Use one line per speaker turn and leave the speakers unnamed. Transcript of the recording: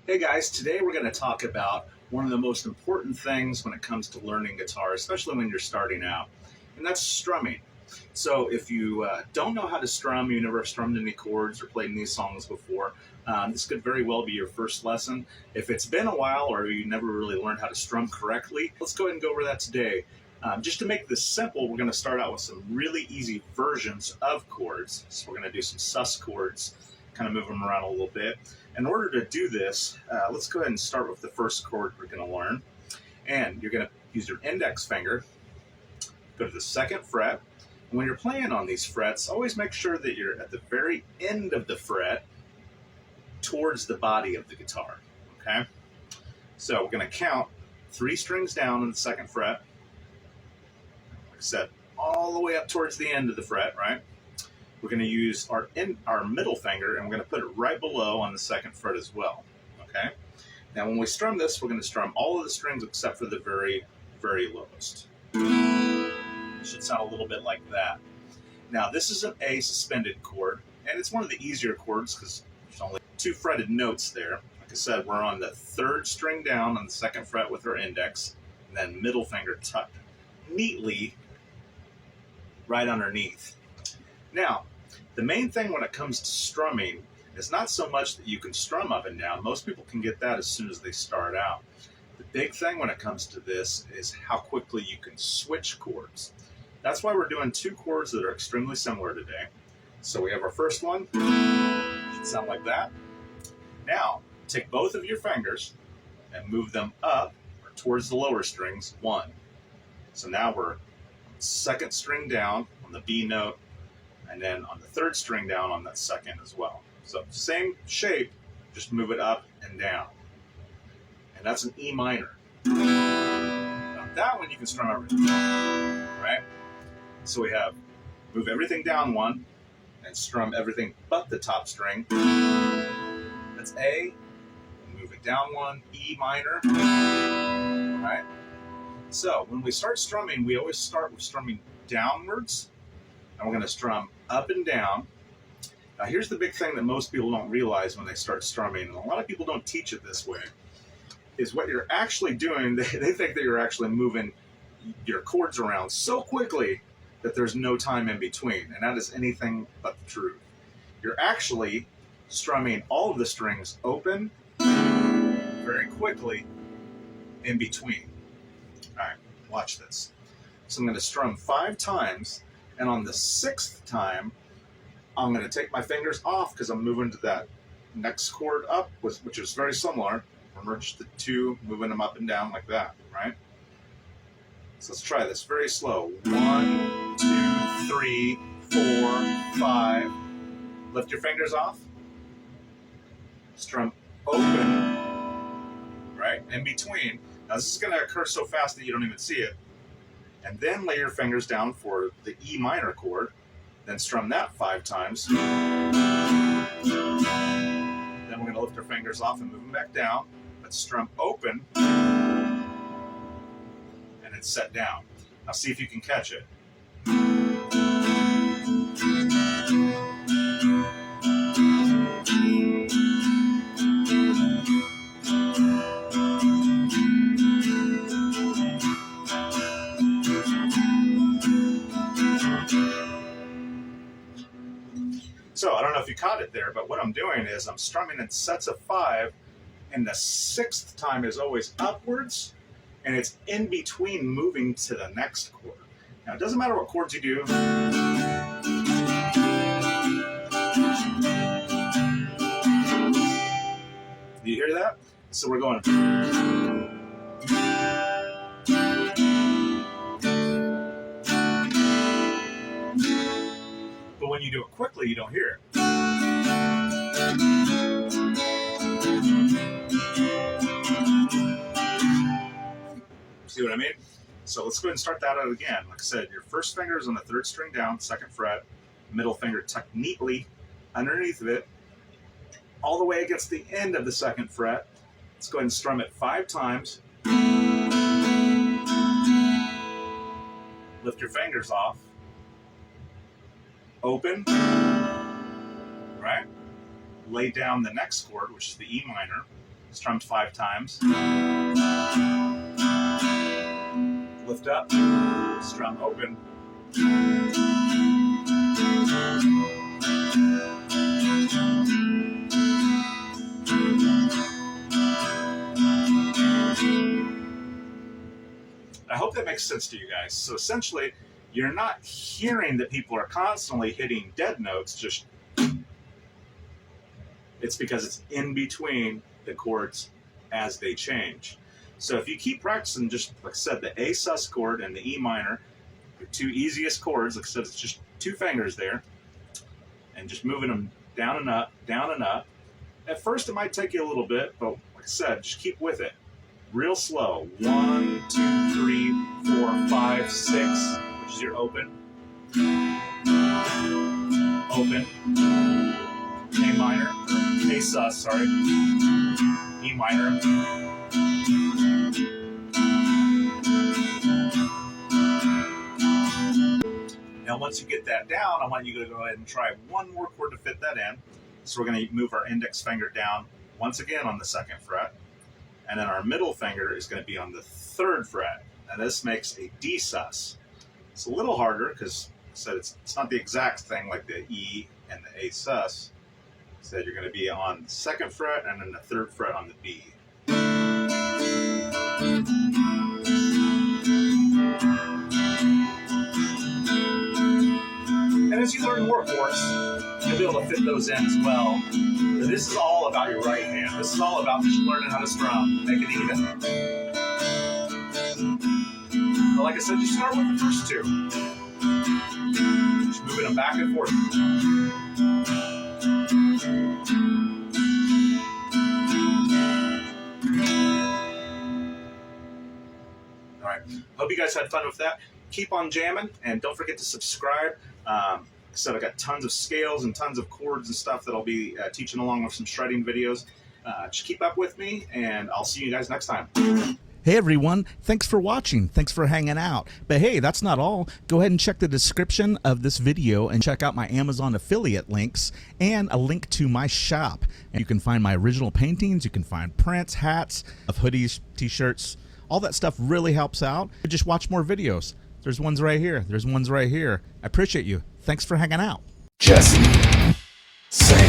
Hey guys, today we're going to talk about one of the most important things when it comes to learning guitar, especially when you're starting out, and that's strumming. So if you don't know how to strum, you never strummed any chords or played any songs before, this could very well be your first lesson. If it's been a while or you never really learned how to strum correctly, let's go ahead and go over that today. Just to make this simple, we're going to start out with some really easy versions of chords. So we're going to do some sus chords, kind of move them around a little bit. In order to do this, let's go ahead and start with the first chord we're going to learn. And you're going to use your index finger, go to the 2nd fret. And when you're playing on these frets, always make sure that you're at the very end of the fret towards the body of the guitar, okay? So we're going to count 3 strings down on the 2nd fret. Like I said, all the way up towards the end of the fret, right? We're going to use our middle finger, and we're going to put it right below on the 2nd fret as well, okay? Now when we strum this, we're going to strum all of the strings except for the very, very lowest. It should sound a little bit like that. Now this is an A suspended chord, and it's one of the easier chords because there's only 2 fretted notes there. Like I said, we're on the 3rd string down on the 2nd fret with our index, and then middle finger tucked neatly right underneath. Now, the main thing when it comes to strumming is not so much that you can strum up and down. Most people can get that as soon as they start out. The big thing when it comes to this is how quickly you can switch chords. That's why we're doing 2 chords that are extremely similar today. So we have our first one, should sound like that. Now, take both of your fingers and move them up or towards the lower strings, 1. So now we're 2nd string down on the B note, and then on the 3rd string down on that 2nd as well. So same shape, just move it up and down. And that's an E minor. Now that one you can strum everything, right? So we have move everything down 1 and strum everything but the top string. That's A. Move it down 1, E minor, right? So when we start strumming, we always start with strumming downwards, and we're going to strum up and down. Now here's the big thing that most people don't realize when they start strumming, and a lot of people don't teach it this way, is what you're actually doing. They think that you're actually moving your chords around so quickly that there's no time in between, and that is anything but the truth. You're actually strumming all of the strings open very quickly in between. All right, watch this. So I'm going to strum 5 times, and on the 6th time, I'm going to take my fingers off because I'm moving to that next chord up, which is very similar. Merge the 2, moving them up and down like that, right? So let's try this very slow. 1, 2, 3, 4, 5. Lift your fingers off. Strum open, right? In between. Now this is going to occur so fast that you don't even see it. And then lay your fingers down for the E minor chord. Then strum that 5 times. Then we're going to lift our fingers off and move them back down. Let's strum open. And then set down. Now see if you can catch it. So I don't know if you caught it there, but what I'm doing is I'm strumming in sets of 5, and the 6th time is always upwards, and it's in between moving to the next chord. Now it doesn't matter what chords you do. Do you hear that? So we're going. But when you do it quickly, you don't hear it. See what I mean? So let's go ahead and start that out again. Like I said, your first finger is on the 3rd string down, 2nd fret, middle finger tucked neatly underneath of it, all the way against the end of the 2nd fret. Let's go ahead and strum it 5 times. Lift your fingers off. Open, right? Lay down the next chord, which is the E minor, Strummed 5 times. Lift up, strum open. I hope that makes sense to you guys. So essentially, you're not hearing that people are constantly hitting dead notes, just it's because it's in between the chords as they change. So if you keep practicing, just like I said, the A sus chord and the E minor, the 2 easiest chords, like I said, it's just 2 fingers there, and just moving them down and up, down and up. At first it might take you a little bit, but like I said, just keep with it. Real slow. 1, 2, 3, 4, 5, 6, which is your open. Open. A minor. A sus, sorry. E minor. Now once you get that down, I want you to go ahead and try one more chord to fit that in. So we're going to move our index finger down once again on the 2nd fret. And then our middle finger is going to be on the 3rd fret. And this makes a D sus. It's a little harder because I said it's not the exact thing like the E and the A sus. So you're going to be on the 2nd fret and then the 3rd fret on the B. And as you learn more chords, you'll be able to fit those in as well. But this is all about your right hand. This is all about just learning how to strum, make it even. But like I said, just start with the first 2. Just moving them back and forth. All right. Hope you guys had fun with that. Keep on jamming, and don't forget to subscribe. Like I said, I got tons of scales and tons of chords and stuff that I'll be teaching along with some shredding videos. Just keep up with me, and I'll see you guys next time.
Hey everyone, thanks for watching, thanks for hanging out. But hey, that's not all. Go ahead and check the description of this video and check out my Amazon affiliate links and a link to my shop. And you can find my original paintings, you can find prints, hats, hoodies, t-shirts. All that stuff really helps out. Just watch more videos. There's ones right here. There's ones right here. I appreciate you. Thanks for hanging out.
Jesse, say